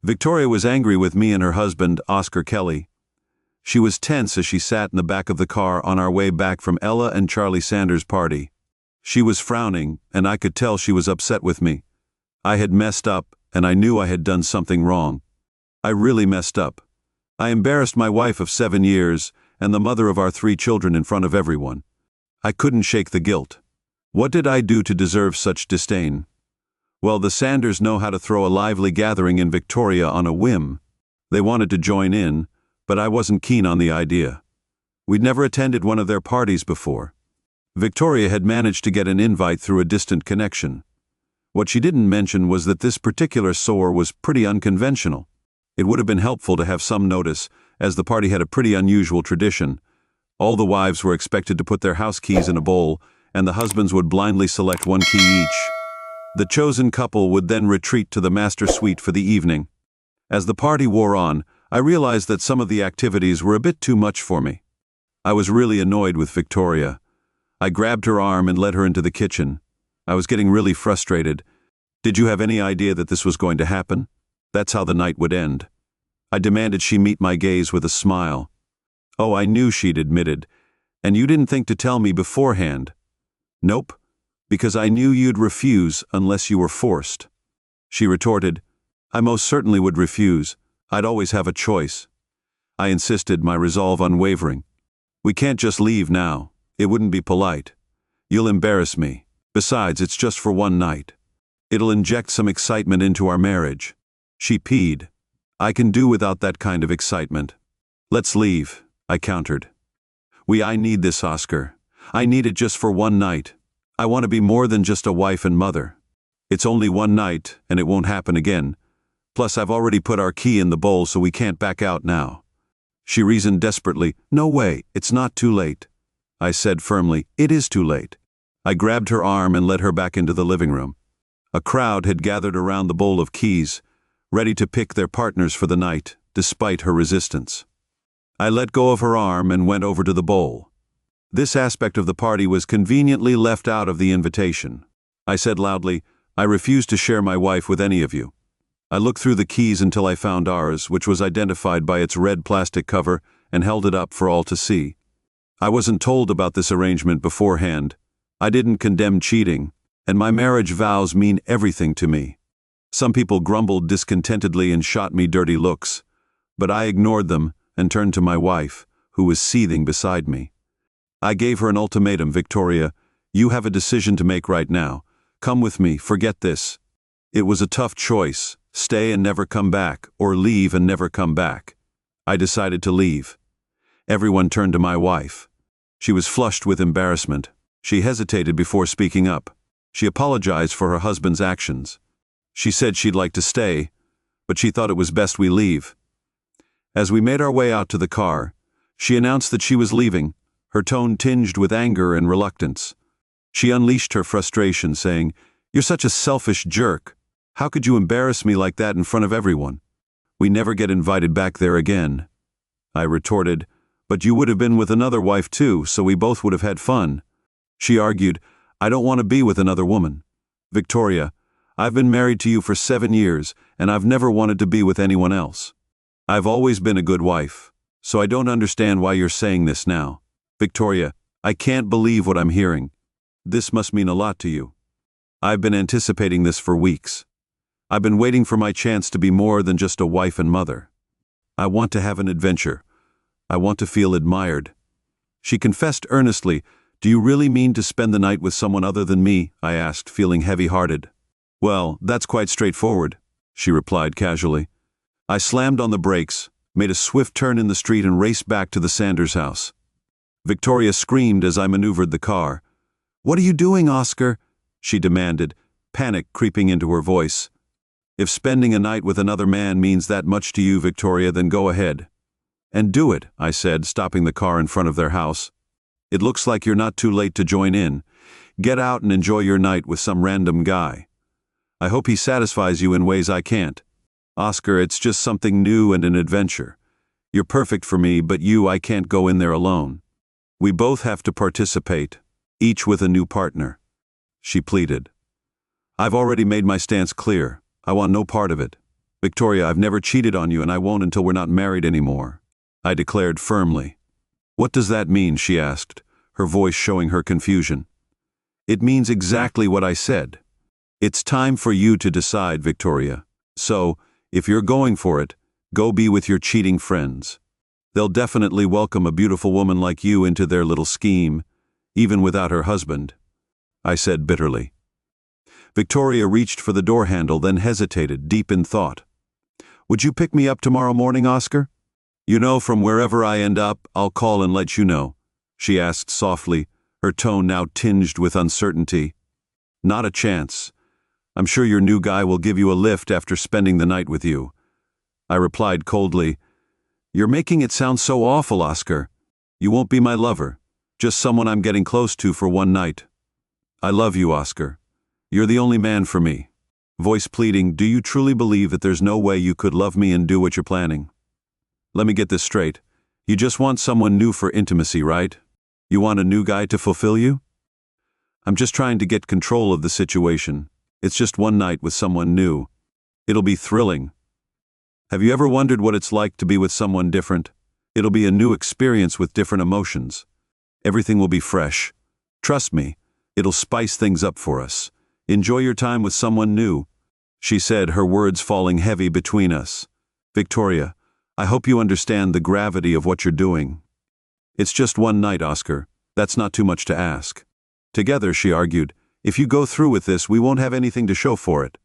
Victoria was angry with me and her husband, Oscar Kelly. She was tense as she sat in the back of the car on our way back from Ella and Charlie Sanders' party. She was frowning, and I could tell she was upset with me. I had messed up, and I knew I had done something wrong. I really messed up. I embarrassed my wife of 7 years and the mother of our 3 children in front of everyone. I couldn't shake the guilt. What did I do to deserve such disdain? Well, the Sanders know how to throw a lively gathering in Victoria on a whim. They wanted to join in, but I wasn't keen on the idea. We'd never attended one of their parties before. Victoria had managed to get an invite through a distant connection. What she didn't mention was that this particular soar was pretty unconventional. It would have been helpful to have some notice, as the party had a pretty unusual tradition. All the wives were expected to put their house keys in a bowl, and the husbands would blindly select one key each. The chosen couple would then retreat to the master suite for the evening. As the party wore on, I realized that some of the activities were a bit too much for me. I was really annoyed with Victoria. I grabbed her arm and led her into the kitchen. I was getting really frustrated. Did you have any idea that this was going to happen? That's how the night would end. I demanded she meet my gaze with a smile. Oh, I knew, she'd admitted. And you didn't think to tell me beforehand? Nope, because I knew you'd refuse unless you were forced. She retorted, I most certainly would refuse. I'd always have a choice. I insisted, my resolve unwavering. We can't just leave now. It wouldn't be polite. You'll embarrass me. Besides, it's just for one night. It'll inject some excitement into our marriage. She peed. I can do without that kind of excitement. Let's leave, I countered. I need this, Oscar. I need it just for one night. I want to be more than just a wife and mother. It's only one night, and it won't happen again. Plus, I've already put our key in the bowl, so we can't back out now. She reasoned desperately, No way, it's not too late. I said firmly, It is too late. I grabbed her arm and led her back into the living room. A crowd had gathered around the bowl of keys, ready to pick their partners for the night, despite her resistance. I let go of her arm and went over to the bowl. This aspect of the party was conveniently left out of the invitation. I said loudly, I refuse to share my wife with any of you. I looked through the keys until I found ours, which was identified by its red plastic cover, and held it up for all to see. I wasn't told about this arrangement beforehand. I didn't condemn cheating, and my marriage vows mean everything to me. Some people grumbled discontentedly and shot me dirty looks, but I ignored them and turned to my wife, who was seething beside me. I gave her an ultimatum, Victoria. You have a decision to make right now. Come with me, forget this. It was a tough choice, stay and never come back, or leave and never come back. I decided to leave. Everyone turned to my wife. She was flushed with embarrassment. She hesitated before speaking up. She apologized for her husband's actions. She said she'd like to stay, but she thought it was best we leave. As we made our way out to the car, she announced that she was leaving, her tone tinged with anger and reluctance. She unleashed her frustration, saying, You're such a selfish jerk. How could you embarrass me like that in front of everyone? We never get invited back there again. I retorted, But you would have been with another wife too, so we both would have had fun. She argued, I don't want to be with another woman. Victoria, I've been married to you for 7 years, and I've never wanted to be with anyone else. I've always been a good wife, so I don't understand why you're saying this now. Victoria, I can't believe what I'm hearing. This must mean a lot to you. I've been anticipating this for weeks. I've been waiting for my chance to be more than just a wife and mother. I want to have an adventure. I want to feel admired. She confessed earnestly, Do you really mean to spend the night with someone other than me? I asked, feeling heavy-hearted. Well, that's quite straightforward, she replied casually. I slammed on the brakes, made a swift turn in the street and raced back to the Sanders house. Victoria screamed as I maneuvered the car. What are you doing, Oscar? She demanded, panic creeping into her voice. If spending a night with another man means that much to you, Victoria, then go ahead. And do it, I said, stopping the car in front of their house. It looks like you're not too late to join in. Get out and enjoy your night with some random guy. I hope he satisfies you in ways I can't. Oscar, it's just something new and an adventure. You're perfect for me, but I can't go in there alone. We both have to participate, each with a new partner. She pleaded. I've already made my stance clear. I want no part of it. Victoria, I've never cheated on you and I won't until we're not married anymore, I declared firmly. What does that mean? She asked, her voice showing her confusion. It means exactly what I said. It's time for you to decide, Victoria. So, if you're going for it, go be with your cheating friends. They'll definitely welcome a beautiful woman like you into their little scheme, even without her husband, I said bitterly. Victoria reached for the door handle, then hesitated, deep in thought. Would you pick me up tomorrow morning, Oscar? You know, from wherever I end up, I'll call and let you know, she asked softly, her tone now tinged with uncertainty. Not a chance. I'm sure your new guy will give you a lift after spending the night with you, I replied coldly. You're making it sound so awful, Oscar. You won't be my lover, just someone I'm getting close to for one night. I love you, Oscar. You're the only man for me. Voice pleading, do you truly believe that there's no way you could love me and do what you're planning? Let me get this straight. You just want someone new for intimacy, right? You want a new guy to fulfill you? I'm just trying to get control of the situation. It's just one night with someone new. It'll be thrilling. Have you ever wondered what it's like to be with someone different? It'll be a new experience with different emotions. Everything will be fresh. Trust me, it'll spice things up for us. Enjoy your time with someone new, she said, her words falling heavy between us. Victoria, I hope you understand the gravity of what you're doing. It's just one night, Oscar. That's not too much to ask. Together, she argued, if you go through with this, we won't have anything to show for it.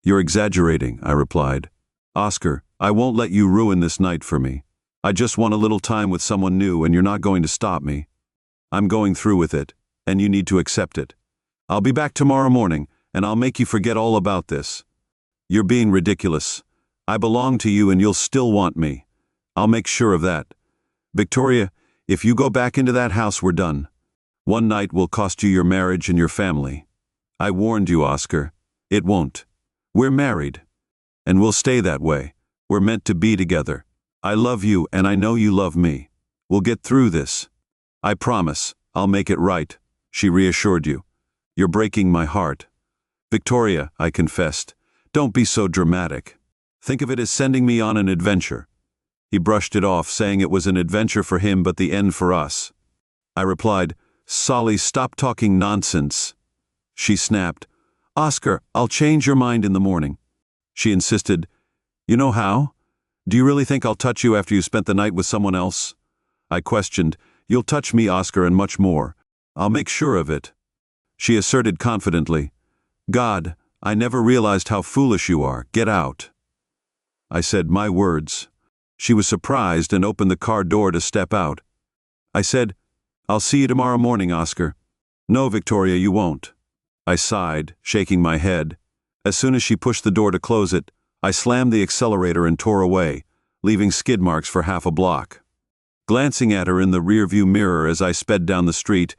You're exaggerating, I replied. Oscar, I won't let you ruin this night for me. I just want a little time with someone new and you're not going to stop me. I'm going through with it, and you need to accept it. I'll be back tomorrow morning, and I'll make you forget all about this. You're being ridiculous. I belong to you and you'll still want me. I'll make sure of that. Victoria, if you go back into that house, we're done. One night will cost you your marriage and your family. I warned you, Oscar. It won't. We're married. And we'll stay that way. We're meant to be together. I love you and I know you love me. We'll get through this. I promise, I'll make it right, she reassured you. You're breaking my heart. Victoria, I confessed, don't be so dramatic. Think of it as sending me on an adventure. He brushed it off, saying it was an adventure for him but the end for us. I replied, Solly, stop talking nonsense. She snapped, Oscar, I'll change your mind in the morning. She insisted, You know how? Do you really think I'll touch you after you spent the night with someone else? I questioned, You'll touch me, Oscar, and much more. I'll make sure of it. She asserted confidently, God, I never realized how foolish you are. Get out. I said, My words. She was surprised and opened the car door to step out. I said, I'll see you tomorrow morning, Oscar. No, Victoria, you won't. I sighed, shaking my head. As soon as she pushed the door to close it, I slammed the accelerator and tore away, leaving skid marks for half a block. Glancing at her in the rearview mirror as I sped down the street,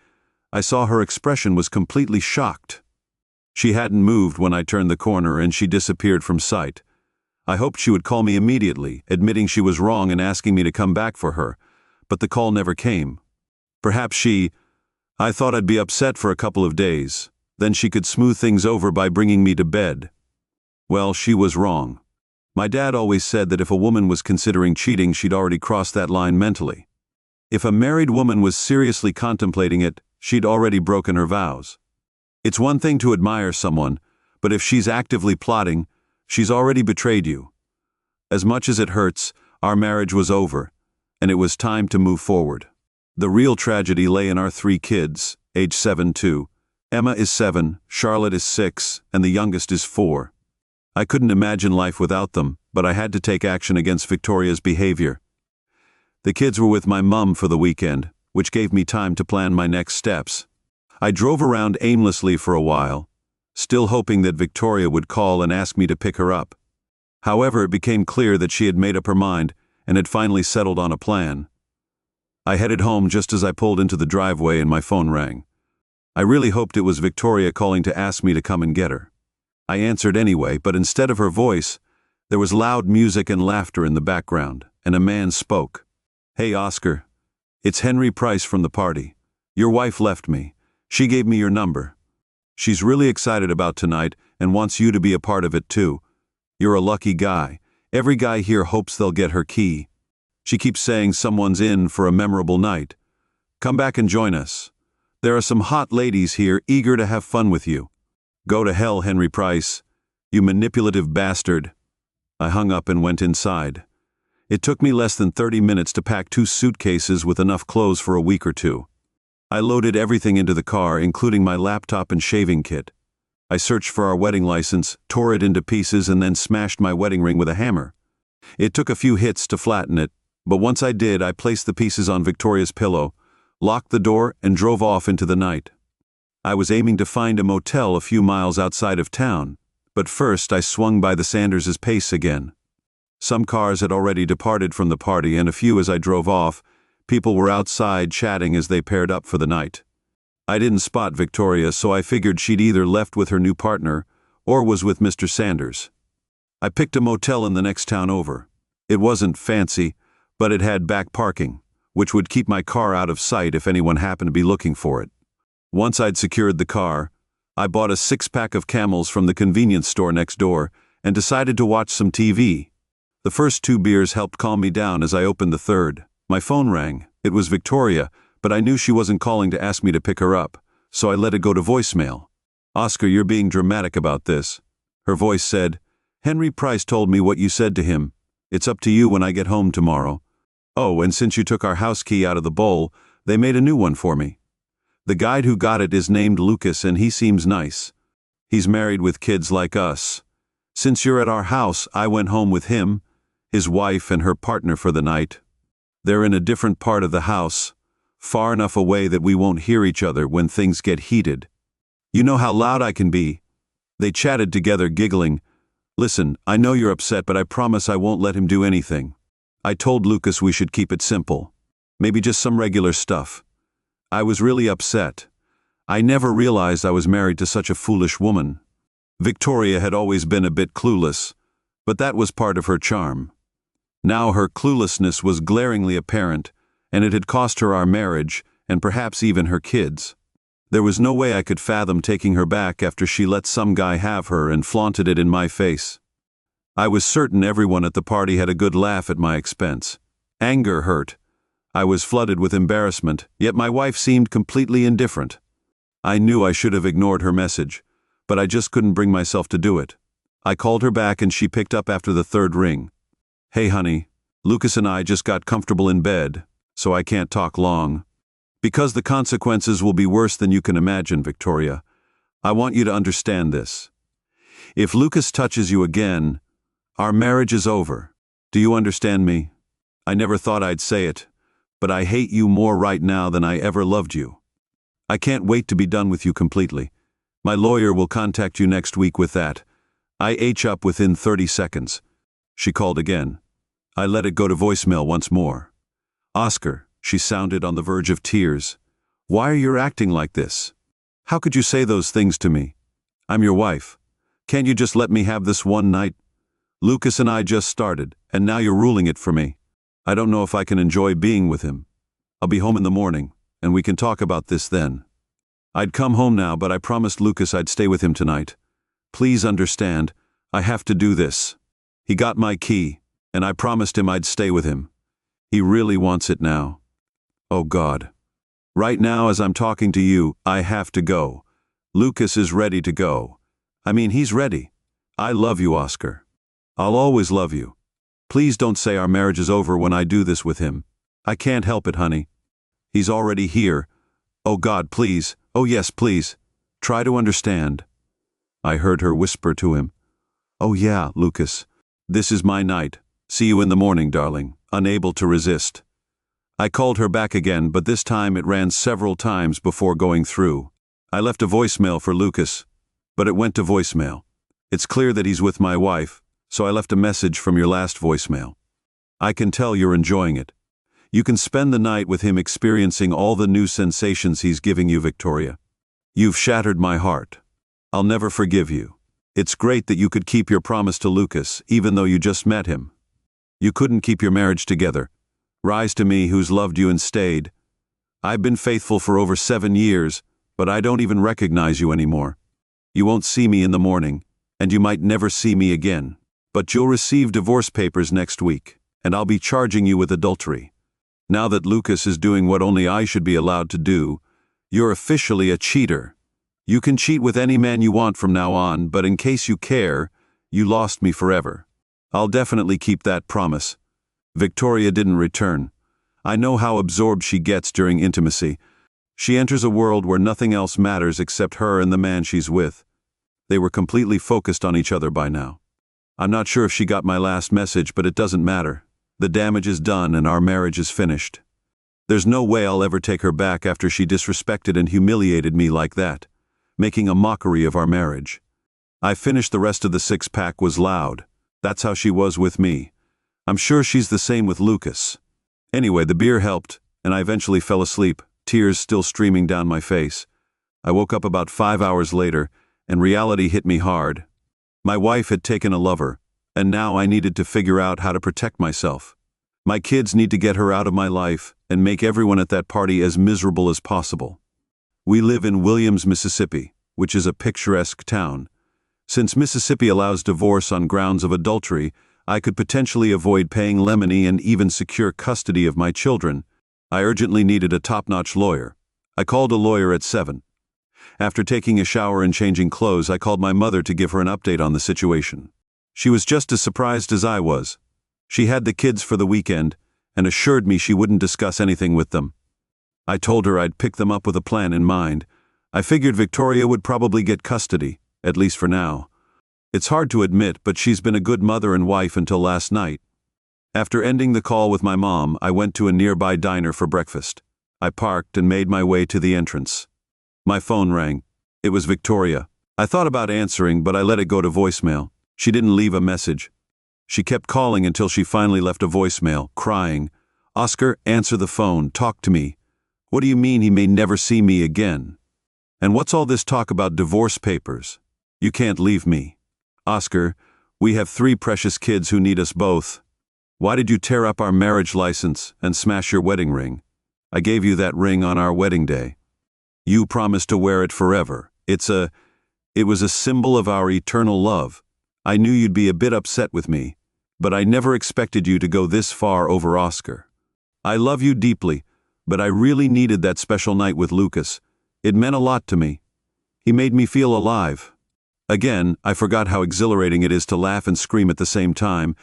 I saw her expression was completely shocked. She hadn't moved when I turned the corner and she disappeared from sight. I hoped she would call me immediately, admitting she was wrong and asking me to come back for her, but the call never came. Perhaps I thought I'd be upset for a couple of days, then she could smooth things over by bringing me to bed. Well, she was wrong. My dad always said that if a woman was considering cheating, she'd already crossed that line mentally. If a married woman was seriously contemplating it, she'd already broken her vows. It's one thing to admire someone, but if she's actively plotting, she's already betrayed you. As much as it hurts, our marriage was over, and it was time to move forward. The real tragedy lay in our 3 kids, age 7 too. Emma is 7, Charlotte is 6, and the youngest is 4. I couldn't imagine life without them, but I had to take action against Victoria's behavior. The kids were with my mum for the weekend, which gave me time to plan my next steps. I drove around aimlessly for a while, still hoping that Victoria would call and ask me to pick her up. However, it became clear that she had made up her mind and had finally settled on a plan. I headed home just as I pulled into the driveway and my phone rang. I really hoped it was Victoria calling to ask me to come and get her. I answered anyway, but instead of her voice, there was loud music and laughter in the background, and a man spoke. Hey, Oscar. It's Henry Price from the party. Your wife left me. She gave me your number. She's really excited about tonight and wants you to be a part of it too. You're a lucky guy. Every guy here hopes they'll get her key. She keeps saying someone's in for a memorable night. Come back and join us. There are some hot ladies here eager to have fun with you. Go to hell, Henry Price. You manipulative bastard. I hung up and went inside. It took me less than 30 minutes to pack 2 suitcases with enough clothes for a week or two. I loaded everything into the car, including my laptop and shaving kit. I searched for our wedding license, tore it into pieces, and then smashed my wedding ring with a hammer. It took a few hits to flatten it, but once I did, I placed the pieces on Victoria's pillow, locked the door, and drove off into the night. I was aiming to find a motel a few miles outside of town, but first I swung by the Sanders' Pace again. Some cars had already departed from the party, and a few as I drove off, people were outside chatting as they paired up for the night. I didn't spot Victoria, so I figured she'd either left with her new partner or was with Mr. Sanders. I picked a motel in the next town over. It wasn't fancy, but it had back parking, which would keep my car out of sight if anyone happened to be looking for it. Once I'd secured the car, I bought a 6-pack of Camels from the convenience store next door and decided to watch some TV. The first 2 beers helped calm me down as I opened the third. My phone rang. It was Victoria, but I knew she wasn't calling to ask me to pick her up, so I let it go to voicemail. Oscar, you're being dramatic about this. Her voice said, Henry Price told me what you said to him. It's up to you when I get home tomorrow. Oh, and since you took our house key out of the bowl, they made a new one for me. The guy who got it is named Lucas, and he seems nice. He's married with kids like us. Since you're at our house, I went home with him, his wife, and her partner for the night. They're in a different part of the house, far enough away that we won't hear each other when things get heated. You know how loud I can be. They chatted together, giggling. Listen, I know you're upset, but I promise I won't let him do anything. I told Lucas we should keep it simple. Maybe just some regular stuff. I was really upset. I never realized I was married to such a foolish woman. Victoria had always been a bit clueless, but that was part of her charm. Now her cluelessness was glaringly apparent, and it had cost her our marriage, and perhaps even her kids. There was no way I could fathom taking her back after she let some guy have her and flaunted it in my face. I was certain everyone at the party had a good laugh at my expense. Anger hurt. I was flooded with embarrassment, yet my wife seemed completely indifferent. I knew I should have ignored her message, but I just couldn't bring myself to do it. I called her back and she picked up after the 3rd ring. Hey honey, Lucas and I just got comfortable in bed, so I can't talk long. Because the consequences will be worse than you can imagine, Victoria. I want you to understand this. If Lucas touches you again, our marriage is over. Do you understand me? I never thought I'd say it, but I hate you more right now than I ever loved you. I can't wait to be done with you completely. My lawyer will contact you next week with that. I H up within 30 seconds. She called again. I let it go to voicemail once more. Oscar, she sounded on the verge of tears. Why are you acting like this? How could you say those things to me? I'm your wife. Can't you just let me have this one night? Lucas and I just started, and now you're ruling it for me. I don't know if I can enjoy being with him. I'll be home in the morning, and we can talk about this then. I'd come home now, but I promised Lucas I'd stay with him tonight. Please understand, I have to do this. He got my key, and I promised him I'd stay with him. He really wants it now. Oh God. Right now as I'm talking to you, I have to go. Lucas is ready to go. I mean, he's ready. I love you, Oscar. I'll always love you. Please don't say our marriage is over when I do this with him. I can't help it, honey. He's already here. Oh God, please. Oh yes, please. Try to understand. I heard her whisper to him. Oh yeah, Lucas. This is my night. See you in the morning, darling. Unable to resist. I called her back again, but this time it ran several times before going through. I left a voicemail for Lucas, but it went to voicemail. It's clear that he's with my wife, so I left a message from your last voicemail. I can tell you're enjoying it. You can spend the night with him experiencing all the new sensations he's giving you, Victoria. You've shattered my heart. I'll never forgive you. It's great that you could keep your promise to Lucas, even though you just met him. You couldn't keep your marriage together. Rise to me, who's loved you and stayed. I've been faithful for over 7 years, but I don't even recognize you anymore. You won't see me in the morning, and you might never see me again. But you'll receive divorce papers next week, and I'll be charging you with adultery. Now that Lucas is doing what only I should be allowed to do, you're officially a cheater. You can cheat with any man you want from now on, but in case you care, you lost me forever. I'll definitely keep that promise." Victoria didn't return. I know how absorbed she gets during intimacy. She enters a world where nothing else matters except her and the man she's with. They were completely focused on each other by now. I'm not sure if she got my last message, but it doesn't matter. The damage is done and our marriage is finished. There's no way I'll ever take her back after she disrespected and humiliated me like that, making a mockery of our marriage. I finished the rest of the six-pack was loud. That's how she was with me. I'm sure she's the same with Lucas. Anyway, the beer helped, and I eventually fell asleep, tears still streaming down my face. I woke up about 5 hours later, and reality hit me hard. My wife had taken a lover, and now I needed to figure out how to protect myself. My kids need to get her out of my life and make everyone at that party as miserable as possible. We live in Williams, Mississippi, which is a picturesque town. Since Mississippi allows divorce on grounds of adultery, I could potentially avoid paying lemony and even secure custody of my children. I urgently needed a top-notch lawyer. I called a lawyer at 7. After taking a shower and changing clothes, I called my mother to give her an update on the situation. She was just as surprised as I was. She had the kids for the weekend and assured me she wouldn't discuss anything with them. I told her I'd pick them up with a plan in mind. I figured Victoria would probably get custody, at least for now. It's hard to admit, but she's been a good mother and wife until last night. After ending the call with my mom, I went to a nearby diner for breakfast. I parked and made my way to the entrance. My phone rang. It was Victoria. I thought about answering, but I let it go to voicemail. She didn't leave a message. She kept calling until she finally left a voicemail, crying, "Oscar, answer the phone, talk to me. What do you mean he may never see me again? And what's all this talk about divorce papers? You can't leave me. Oscar, we have 3 precious kids who need us both. Why did you tear up our marriage license and smash your wedding ring? I gave you that ring on our wedding day. You promised to wear it forever. It was a symbol of our eternal love. I knew you'd be a bit upset with me, but I never expected you to go this far over Oscar. I love you deeply, but I really needed that special night with Lucas. It meant a lot to me. He made me feel alive." Again, I forgot how exhilarating it is to laugh and scream at the same time,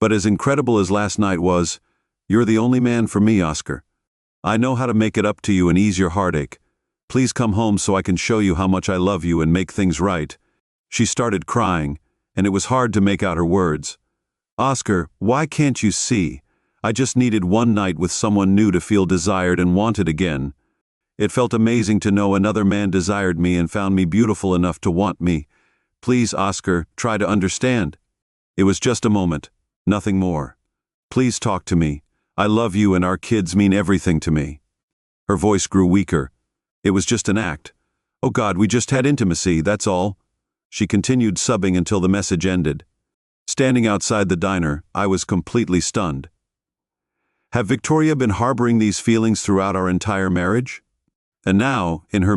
but as incredible as last night was, you're the only man for me, Oscar. I know how to make it up to you and ease your heartache. Please come home so I can show you how much I love you and make things right. She started crying, and it was hard to make out her words. Oscar, why can't you see? I just needed one night with someone new to feel desired and wanted again. It felt amazing to know another man desired me and found me beautiful enough to want me. Please, Oscar, try to understand. It was just a moment, nothing more. Please talk to me. I love you and our kids mean everything to me. Her voice grew weaker. It was just an act. Oh God, we just had intimacy, that's all. She continued sobbing until the message ended. Standing outside the diner, I was completely stunned. Have Victoria been harboring these feelings throughout our entire marriage? And now, in her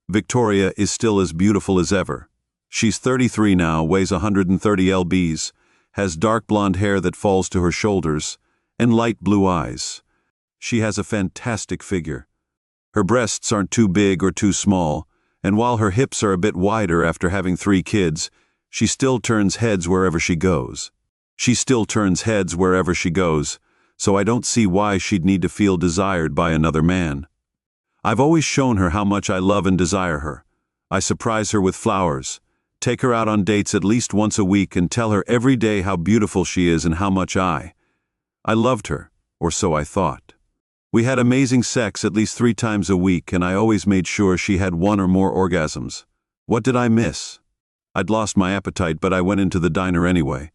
Victoria is still as beautiful as ever. She's 33 now, weighs 130 lbs, has dark blonde hair that falls to her shoulders, and light blue eyes. She has a fantastic figure. Her breasts aren't too big or too small, and while her hips are a bit wider after having 3 kids, she still turns heads wherever she goes. So I don't see why she'd need to feel desired by another man. I've always shown her how much I love and desire her. I surprise her with flowers, take her out on dates at least once a week, and tell her every day how beautiful she is and how much I loved her, or so I thought. We had amazing sex at least 3 times a week, and I always made sure she had 1 or more orgasms. What did I miss? I'd lost my appetite, but I went into the diner anyway.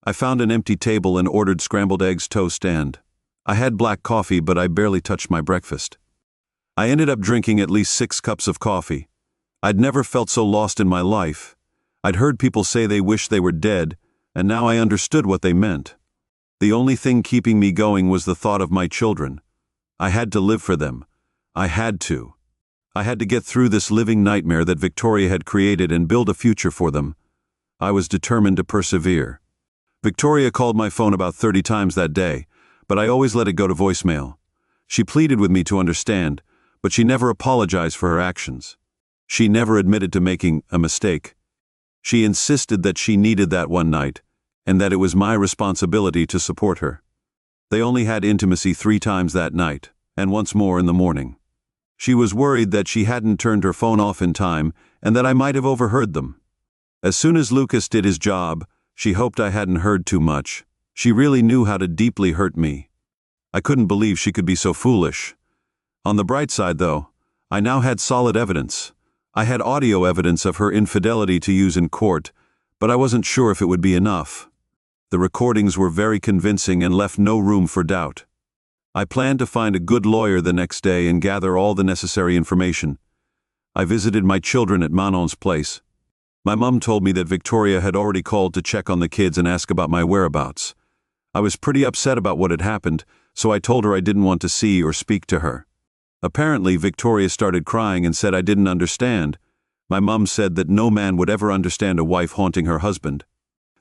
I found an empty table and ordered scrambled eggs, toast, and I had black coffee, but I barely touched my breakfast. I ended up drinking at least 6 cups of coffee. I'd never felt so lost in my life. I'd heard people say they wished they were dead, and now I understood what they meant. The only thing keeping me going was the thought of my children. I had to live for them. I had to get through this living nightmare that Victoria had created and build a future for them. I was determined to persevere. Victoria called my phone about 30 times that day, but I always let it go to voicemail. She pleaded with me to understand, but she never apologized for her actions. She never admitted to making a mistake. She insisted that she needed that one night, and that it was my responsibility to support her. They only had intimacy 3 times that night, and once more in the morning. She was worried that she hadn't turned her phone off in time, and that I might have overheard them. As soon as Lucas did his job, she hoped I hadn't heard too much. She really knew how to deeply hurt me. I couldn't believe she could be so foolish. On the bright side, though, I now had solid evidence. I had audio evidence of her infidelity to use in court, but I wasn't sure if it would be enough. The recordings were very convincing and left no room for doubt. I planned to find a good lawyer the next day and gather all the necessary information. I visited my children at Manon's place. My mom told me that Victoria had already called to check on the kids and ask about my whereabouts. I was pretty upset about what had happened, so I told her I didn't want to see or speak to her. Apparently, Victoria started crying and said I didn't understand. My mom said that no man would ever understand a wife haunting her husband.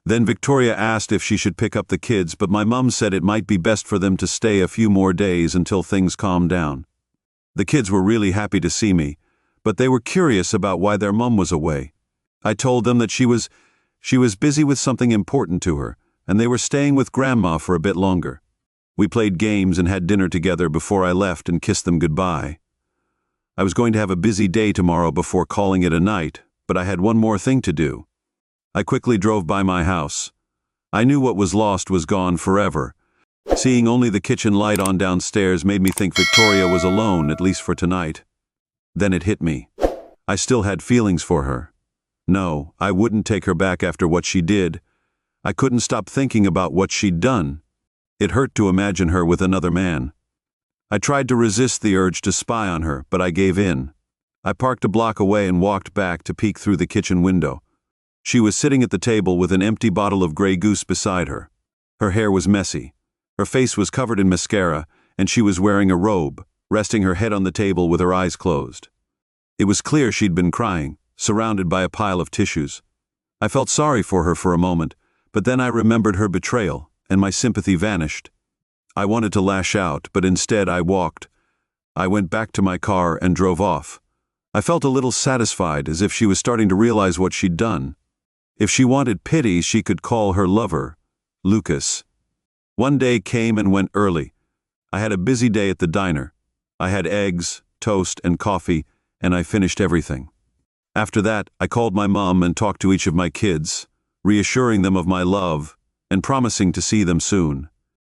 Then Victoria asked if she should pick up the kids, but my mom said it might be best for them to stay a few more days until things calmed down. The kids were really happy to see me, but they were curious about why their mom was away. I told them that she was busy with something important to her, and they were staying with Grandma for a bit longer. We played games and had dinner together before I left and kissed them goodbye. I was going to have a busy day tomorrow before calling it a night, but I had one more thing to do. I quickly drove by my house. I knew what was lost was gone forever. Seeing only the kitchen light on downstairs made me think Victoria was alone, at least for tonight. Then it hit me. I still had feelings for her. No, I wouldn't take her back after what she did. I couldn't stop thinking about what she'd done. It hurt to imagine her with another man. I tried to resist the urge to spy on her, but I gave in. I parked a block away and walked back to peek through the kitchen window. She was sitting at the table with an empty bottle of Grey Goose beside her. Her hair was messy. Her face was covered in mascara, and she was wearing a robe, resting her head on the table with her eyes closed. It was clear she'd been crying, surrounded by a pile of tissues. I felt sorry for her for a moment, but then I remembered her betrayal, and my sympathy vanished. I wanted to lash out, but instead I walked. I went back to my car and drove off. I felt a little satisfied, as if she was starting to realize what she'd done. If she wanted pity, she could call her lover, Lucas. One day came and went early. I had a busy day at the diner. I had eggs, toast, and coffee, and I finished everything. After that, I called my mom and talked to each of my kids, reassuring them of my love and promising to see them soon.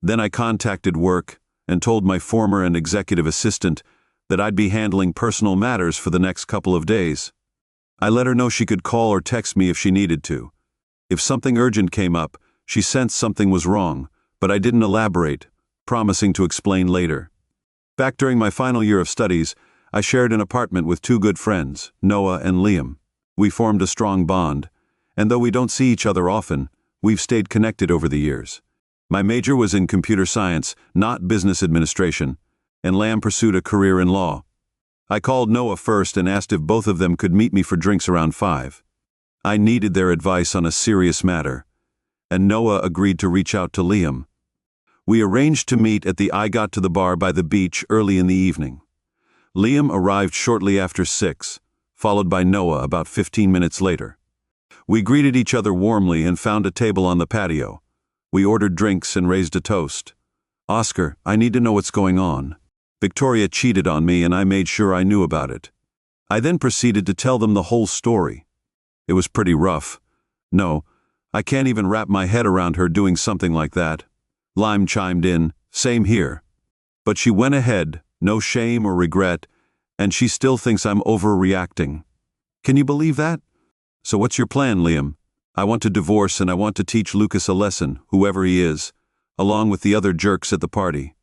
Then I contacted work and told my former and executive assistant that I'd be handling personal matters for the next couple of days. I let her know she could call or text me if she needed to. If something urgent came up, she sensed something was wrong, but I didn't elaborate, promising to explain later. Back during my final year of studies, I shared an apartment with 2 good friends, Noah and Liam. We formed a strong bond, and though we don't see each other often, we've stayed connected over the years. My major was in computer science, not business administration, and Lam pursued a career in law. I called Noah first and asked if both of them could meet me for drinks around 5. I needed their advice on a serious matter, and Noah agreed to reach out to Liam. We arranged to meet at the I Got to the Bar by the beach early in the evening. Liam arrived shortly after 6, followed by Noah about 15 minutes later. We greeted each other warmly and found a table on the patio. We ordered drinks and raised a toast. "Oscar, I need to know what's going on. Victoria cheated on me and I made sure I knew about it." I then proceeded to tell them the whole story. It was pretty rough. "No, I can't even wrap my head around her doing something like that." Lime chimed in, "Same here. But she went ahead, no shame or regret, and she still thinks I'm overreacting. Can you believe that? So what's your plan, Liam? I want to divorce and I want to teach Lucas a lesson, whoever he is, along with the other jerks at the party.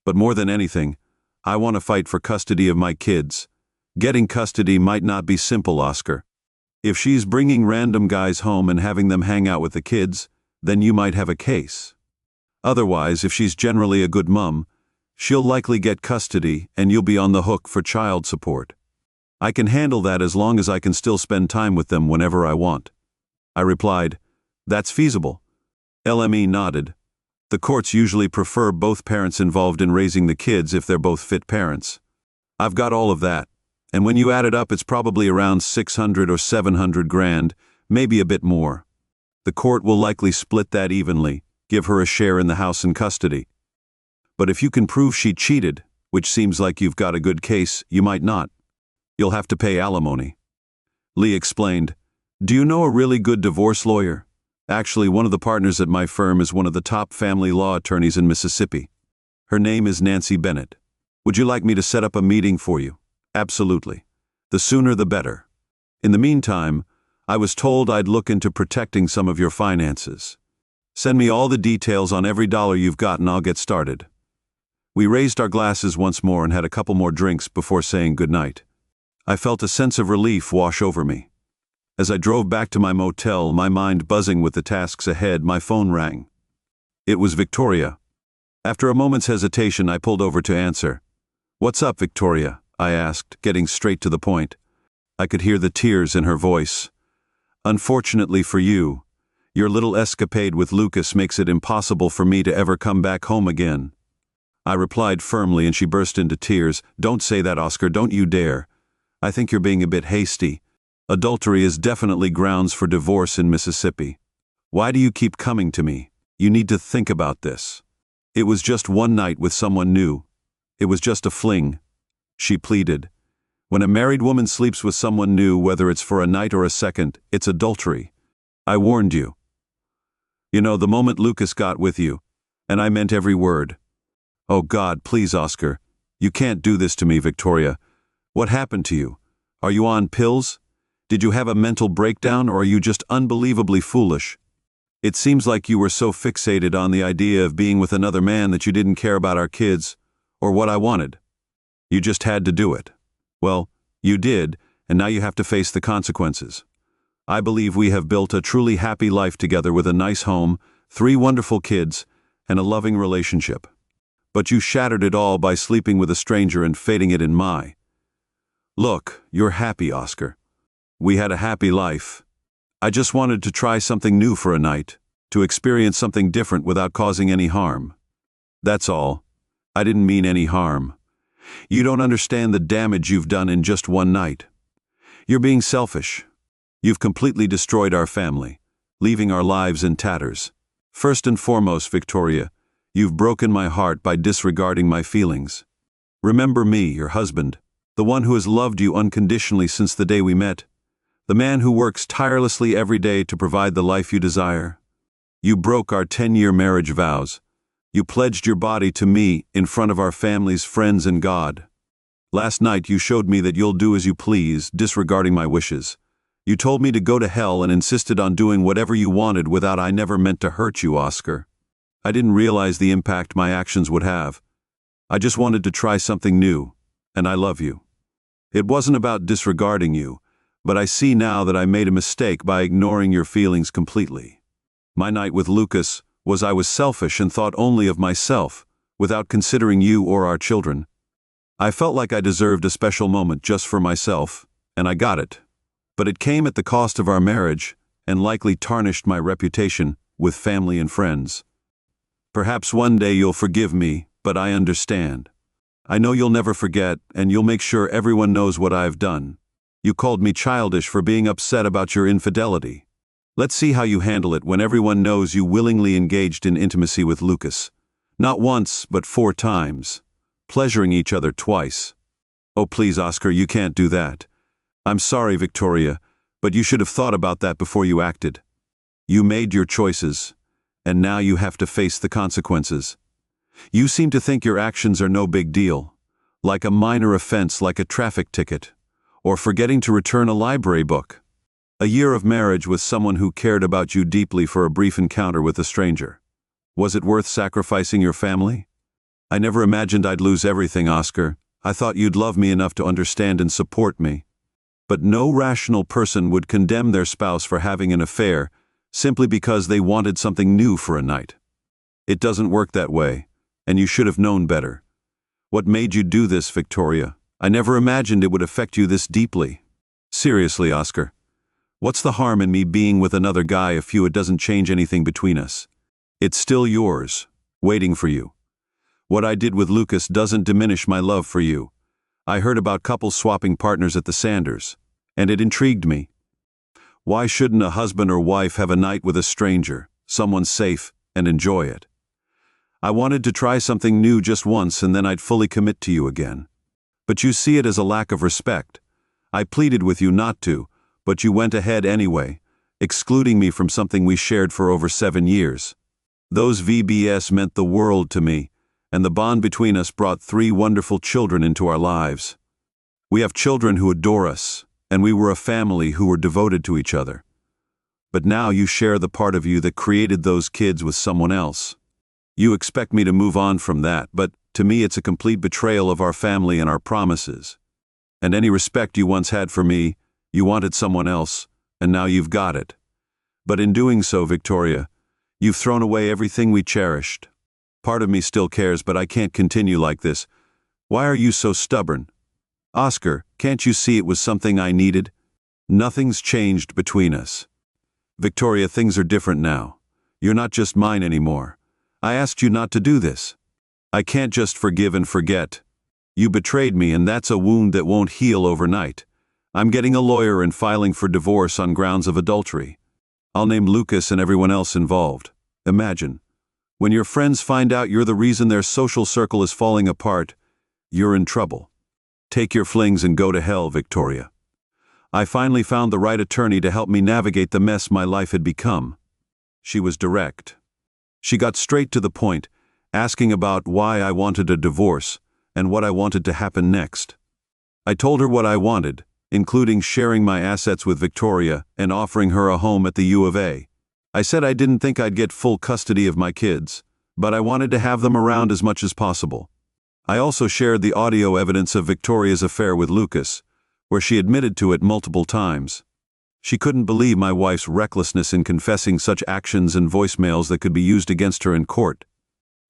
But more than anything, I want to fight for custody of my kids. Getting custody might not be simple, Oscar. If she's bringing random guys home and having them hang out with the kids, then you might have a case. Otherwise, if she's generally a good mom, she'll likely get custody and you'll be on the hook for child support. I can handle that as long as I can still spend time with them whenever I want." I replied, "That's feasible. LME nodded. The courts usually prefer both parents involved in raising the kids if they're both fit parents. I've got all of that, and when you add it up it's probably around 600 or 700 grand, maybe a bit more. The court will likely split that evenly, give her a share in the house and custody. But if you can prove she cheated, which seems like you've got a good case, you might not. You'll have to pay alimony. Lee explained, "Do you know a really good divorce lawyer? Actually, one of the partners at my firm is one of the top family law attorneys in Mississippi. Her name is Nancy Bennett. Would you like me to set up a meeting for you?" "Absolutely. The sooner the better. In the meantime, I was told I'd look into protecting some of your finances. Send me all the details on every dollar you've got and I'll get started." We raised our glasses once more and had a couple more drinks before saying goodnight. I felt a sense of relief wash over me. As I drove back to my motel, my mind buzzing with the tasks ahead, my phone rang. It was Victoria. After a moment's hesitation, I pulled over to answer. "What's up, Victoria?" I asked, getting straight to the point. I could hear the tears in her voice. "Unfortunately for you, your little escapade with Lucas makes it impossible for me to ever come back home again." I replied firmly and she burst into tears. "Don't say that, Oscar, don't you dare. I think you're being a bit hasty. Adultery is definitely grounds for divorce in Mississippi. Why do you keep coming to me? You need to think about this. It was just one night with someone new. It was just a fling," she pleaded. "When a married woman sleeps with someone new, whether it's for a night or a second, it's adultery. I warned you. You know, the moment Lucas got with you, and I meant every word." "Oh God, please, Oscar. You can't do this to me, Victoria. What happened to you? Are you on pills? Did you have a mental breakdown, or are you just unbelievably foolish? It seems like you were so fixated on the idea of being with another man that you didn't care about our kids, or what I wanted. You just had to do it. Well, you did, and now you have to face the consequences. I believe we have built a truly happy life together with a nice home, 3 wonderful kids, and a loving relationship. But you shattered it all by sleeping with a stranger and fating it in my. Look, you're happy, Oscar. We had a happy life. I just wanted to try something new for a night, to experience something different without causing any harm. That's all. I didn't mean any harm. You don't understand the damage you've done in just one night. You're being selfish. You've completely destroyed our family, leaving our lives in tatters. First and foremost, Victoria, you've broken my heart by disregarding my feelings. Remember me, your husband, the one who has loved you unconditionally since the day we met, the man who works tirelessly every day to provide the life you desire. You broke our 10-year marriage vows. You pledged your body to me in front of our family's friends and God. Last night you showed me that you'll do as you please, disregarding my wishes. You told me to go to hell and insisted on doing whatever you wanted without. I never meant to hurt you, Oscar. I didn't realize the impact my actions would have. I just wanted to try something new, and I love you. It wasn't about disregarding you, but I see now that I made a mistake by ignoring your feelings completely. My night with Lucas I was selfish and thought only of myself, without considering you or our children. I felt like I deserved a special moment just for myself, and I got it. But it came at the cost of our marriage, and likely tarnished my reputation with family and friends. Perhaps one day you'll forgive me, but I understand. I know you'll never forget, and you'll make sure everyone knows what I've done. You called me childish for being upset about your infidelity. Let's see how you handle it when everyone knows you willingly engaged in intimacy with Lucas. Not once, but 4 times. Pleasuring each other twice. Oh, please, Oscar, you can't do that. I'm sorry, Victoria, but you should have thought about that before you acted. You made your choices, and now you have to face the consequences. You seem to think your actions are no big deal, like a minor offense like a traffic ticket, or forgetting to return a library book. A year of marriage with someone who cared about you deeply for a brief encounter with a stranger. Was it worth sacrificing your family? I never imagined I'd lose everything, Oscar. I thought you'd love me enough to understand and support me. But no rational person would condemn their spouse for having an affair simply because they wanted something new for a night. It doesn't work that way, and you should have known better. What made you do this, Victoria? I never imagined it would affect you this deeply. Seriously, Oscar. What's the harm in me being with another guy if it doesn't change anything between us? It's still yours, waiting for you. What I did with Lucas doesn't diminish my love for you. I heard about couples swapping partners at the Sanders, and it intrigued me. Why shouldn't a husband or wife have a night with a stranger, someone safe, and enjoy it? I wanted to try something new just once and then I'd fully commit to you again. But you see it as a lack of respect. I pleaded with you not to, but you went ahead anyway, excluding me from something we shared for over 7 years. Those VBS meant the world to me, and the bond between us brought 3 wonderful children into our lives. We have children who adore us, and we were a family who were devoted to each other. But now you share the part of you that created those kids with someone else. You expect me to move on from that, but to me it's a complete betrayal of our family and our promises. And any respect you once had for me, you wanted someone else, and now you've got it. But in doing so, Victoria, you've thrown away everything we cherished. Part of me still cares, but I can't continue like this. Why are you so stubborn? Oscar, can't you see it was something I needed? Nothing's changed between us. Victoria, things are different now. You're not just mine anymore. I asked you not to do this. I can't just forgive and forget. You betrayed me, and that's a wound that won't heal overnight. I'm getting a lawyer and filing for divorce on grounds of adultery. I'll name Lucas and everyone else involved. Imagine, when your friends find out you're the reason their social circle is falling apart, you're in trouble. Take your flings and go to hell, Victoria. I finally found the right attorney to help me navigate the mess my life had become. She was direct. She got straight to the point, asking about why I wanted a divorce and what I wanted to happen next. I told her what I wanted, including sharing my assets with Victoria and offering her a home at the U of A. I said I didn't think I'd get full custody of my kids, but I wanted to have them around as much as possible. I also shared the audio evidence of Victoria's affair with Lucas, where she admitted to it multiple times. She couldn't believe my wife's recklessness in confessing such actions and voicemails that could be used against her in court.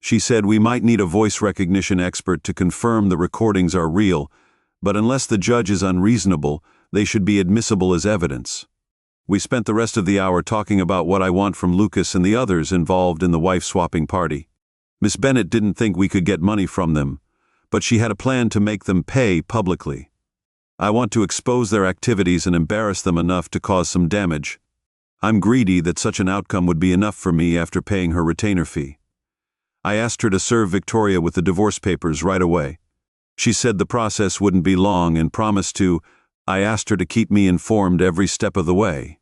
She said we might need a voice recognition expert to confirm the recordings are real, but unless the judge is unreasonable, they should be admissible as evidence. We spent the rest of the hour talking about what I want from Lucas and the others involved in the wife-swapping party. Miss Bennett didn't think we could get money from them, but she had a plan to make them pay publicly. I want to expose their activities and embarrass them enough to cause some damage. I'm greedy that such an outcome would be enough for me after paying her retainer fee. I asked her to serve Victoria with the divorce papers right away. She said the process wouldn't be long and promised to. I asked her to keep me informed every step of the way.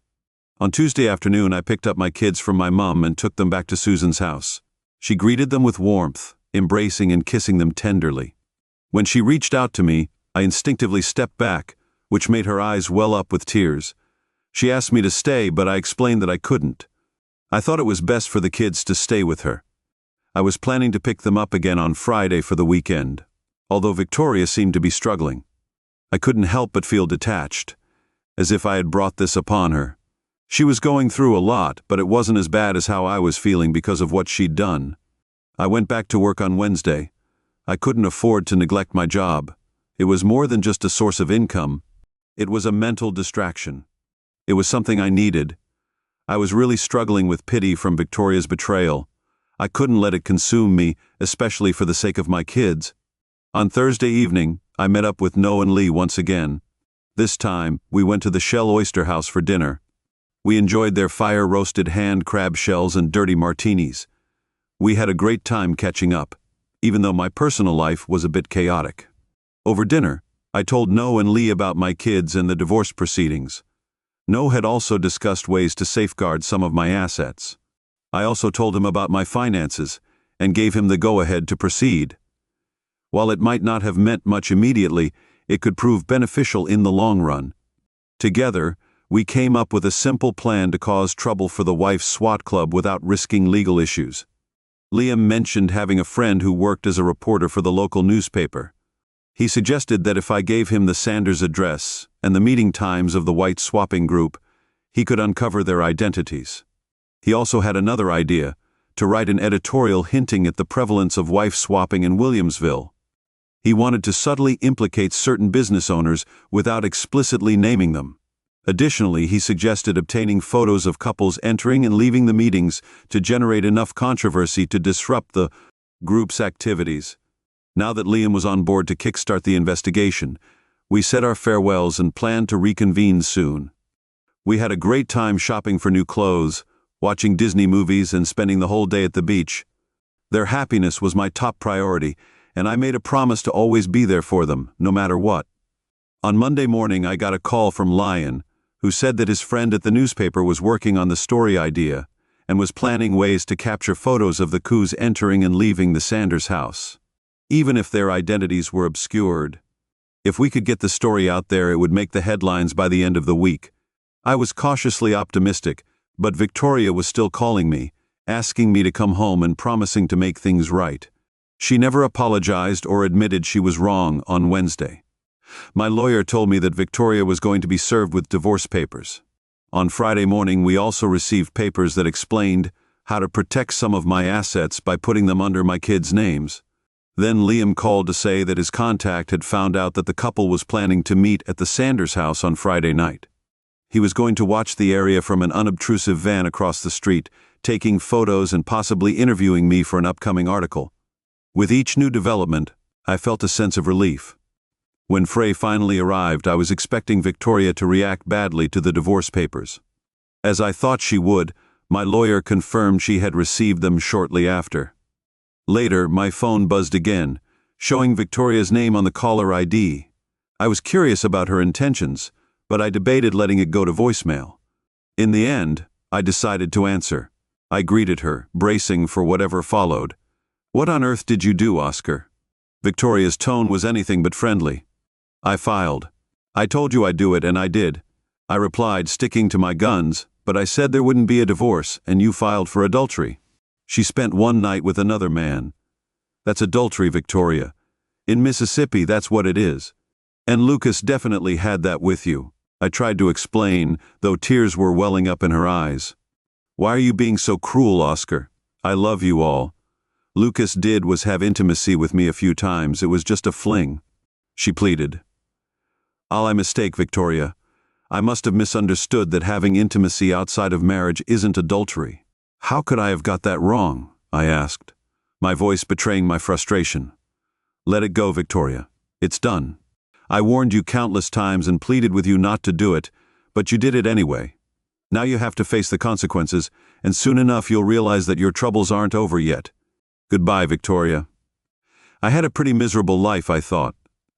On Tuesday afternoon, I picked up my kids from my mom and took them back to Susan's house. She greeted them with warmth, embracing and kissing them tenderly. When she reached out to me, I instinctively stepped back, which made her eyes well up with tears. She asked me to stay, but I explained that I couldn't. I thought it was best for the kids to stay with her. I was planning to pick them up again on Friday for the weekend, although Victoria seemed to be struggling. I couldn't help but feel detached, as if I had brought this upon her. She was going through a lot, but it wasn't as bad as how I was feeling because of what she'd done. I went back to work on Wednesday. I couldn't afford to neglect my job. It was more than just a source of income. It was a mental distraction. It was something I needed. I was really struggling with pity from Victoria's betrayal. I couldn't let it consume me, especially for the sake of my kids. On Thursday evening, I met up with Noah and Lee once again. This time, we went to the Shell Oyster House for dinner. We enjoyed their fire-roasted hand crab shells and dirty martinis. We had a great time catching up, even though my personal life was a bit chaotic. Over dinner, I told Noah and Lee about my kids and the divorce proceedings. Noah had also discussed ways to safeguard some of my assets. I also told him about my finances and gave him the go-ahead to proceed. While it might not have meant much immediately, it could prove beneficial in the long run. Together, we came up with a simple plan to cause trouble for the wife's SWAT club without risking legal issues. Liam mentioned having a friend who worked as a reporter for the local newspaper. He suggested that if I gave him the Sanders address and the meeting times of the white swapping group, he could uncover their identities. He also had another idea, to write an editorial hinting at the prevalence of wife swapping in Williamsville. He wanted to subtly implicate certain business owners without explicitly naming them. Additionally, he suggested obtaining photos of couples entering and leaving the meetings to generate enough controversy to disrupt the group's activities. Now that Liam was on board to kickstart the investigation, we said our farewells and planned to reconvene soon. We had a great time shopping for new clothes, watching Disney movies, and spending the whole day at the beach. Their happiness was my top priority, and I made a promise to always be there for them, no matter what. On Monday morning, I got a call from Lion, who said that his friend at the newspaper was working on the story idea and was planning ways to capture photos of the coups entering and leaving the Sanders house, even if their identities were obscured. If we could get the story out there, it would make the headlines by the end of the week. I was cautiously optimistic, but Victoria was still calling me, asking me to come home and promising to make things right. She never apologized or admitted she was wrong on Wednesday. My lawyer told me that Victoria was going to be served with divorce papers. On Friday morning, we also received papers that explained how to protect some of my assets by putting them under my kids' names. Then Liam called to say that his contact had found out that the couple was planning to meet at the Sanders house on Friday night. He was going to watch the area from an unobtrusive van across the street, taking photos and possibly interviewing me for an upcoming article. With each new development, I felt a sense of relief. When Frey finally arrived, I was expecting Victoria to react badly to the divorce papers. As I thought she would, my lawyer confirmed she had received them shortly after. Later, my phone buzzed again, showing Victoria's name on the caller ID. I was curious about her intentions, but I debated letting it go to voicemail. In the end, I decided to answer. I greeted her, bracing for whatever followed. "What on earth did you do, Oscar?" Victoria's tone was anything but friendly. I filed. "I told you I'd do it, and I did." I replied, sticking to my guns, "but I said there wouldn't be a divorce, and you filed for adultery." "She spent one night with another man." "That's adultery, Victoria. In Mississippi, that's what it is. And Lucas definitely had that with you." I tried to explain, though tears were welling up in her eyes. "Why are you being so cruel, Oscar? I love you all. Lucas did was have intimacy with me a few times. It was just a fling," she pleaded. "My mistake, Victoria. I must have misunderstood that having intimacy outside of marriage isn't adultery." "How could I have got that wrong?" I asked, my voice betraying my frustration. "Let it go, Victoria. It's done. I warned you countless times and pleaded with you not to do it, but you did it anyway. Now you have to face the consequences, and soon enough you'll realize that your troubles aren't over yet. Goodbye, Victoria." I had a pretty miserable life, I thought.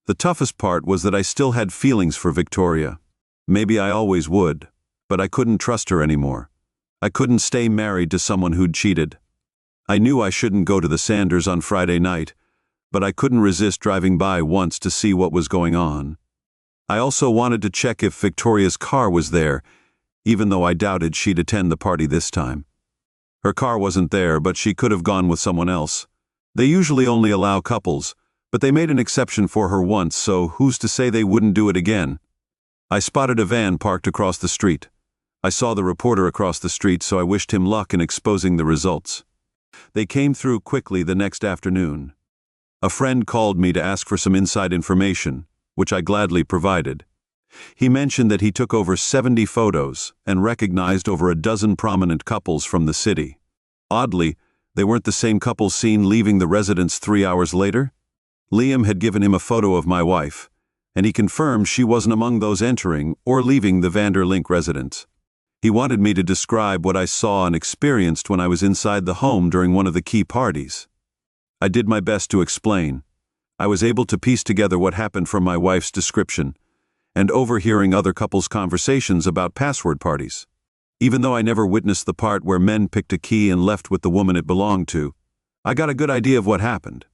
The toughest part was that I still had feelings for Victoria. Maybe I always would, but I couldn't trust her anymore. I couldn't stay married to someone who'd cheated. I knew I shouldn't go to the Sanders on Friday night, but I couldn't resist driving by once to see what was going on. I also wanted to check if Victoria's car was there, even though I doubted she'd attend the party this time. Her car wasn't there, but she could have gone with someone else. They usually only allow couples, but they made an exception for her once, so who's to say they wouldn't do it again? I spotted a van parked across the street. I saw the reporter across the street, so I wished him luck in exposing the results. They came through quickly the next afternoon. A friend called me to ask for some inside information, which I gladly provided. He mentioned that he took over 70 photos and recognized over a dozen prominent couples from the city. Oddly, they weren't the same couple seen leaving the residence 3 hours later. Liam had given him a photo of my wife, and he confirmed she wasn't among those entering or leaving the Vanderlink residence. He wanted me to describe what I saw and experienced when I was inside the home during one of the key parties. I did my best to explain. I was able to piece together what happened from my wife's description, and overhearing other couples' conversations about password parties. Even though I never witnessed the part where men picked a key and left with the woman it belonged to, I got a good idea of what happened.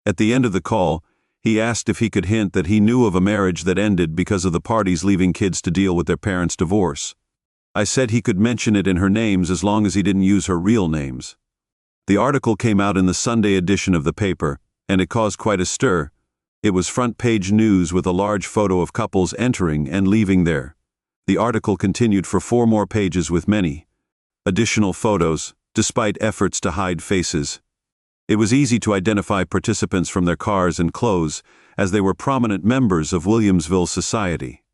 At the end of the call, he asked if he could hint that he knew of a marriage that ended because of the parties leaving kids to deal with their parents' divorce. I said he could mention it in her names as long as he didn't use her real names. The article came out in the Sunday edition of the paper, and it caused quite a stir. It was front-page news with a large photo of couples entering and leaving there. The article continued for 4 more pages with many additional photos, despite efforts to hide faces. It was easy to identify participants from their cars and clothes, as they were prominent members of Williamsville society.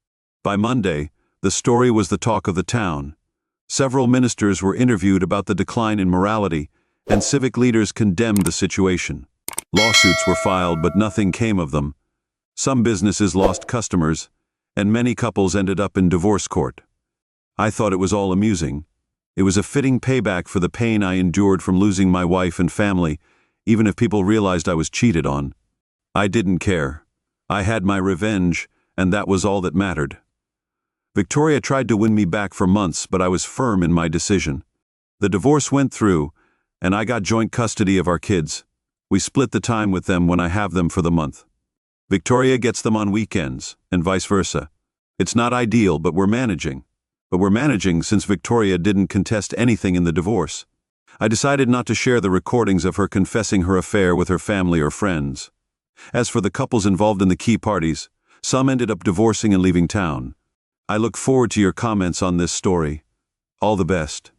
By Monday, The story was the talk of the town. Several ministers were interviewed about the decline in morality, and civic leaders condemned the situation. Lawsuits were filed, but nothing came of them. Some businesses lost customers, and many couples ended up in divorce court. I thought it was all amusing. It was a fitting payback for the pain I endured from losing my wife and family, even if people realized I was cheated on. I didn't care. I had my revenge, and that was all that mattered. Victoria tried to win me back for months, but I was firm in my decision. The divorce went through, and I got joint custody of our kids. We split the time with them when I have them for the month. Victoria gets them on weekends, and vice versa. It's not ideal, but we're managing. Since Victoria didn't contest anything in the divorce. I decided not to share the recordings of her confessing her affair with her family or friends. As for the couples involved in the key parties, some ended up divorcing and leaving town. I look forward to your comments on this story. All the best.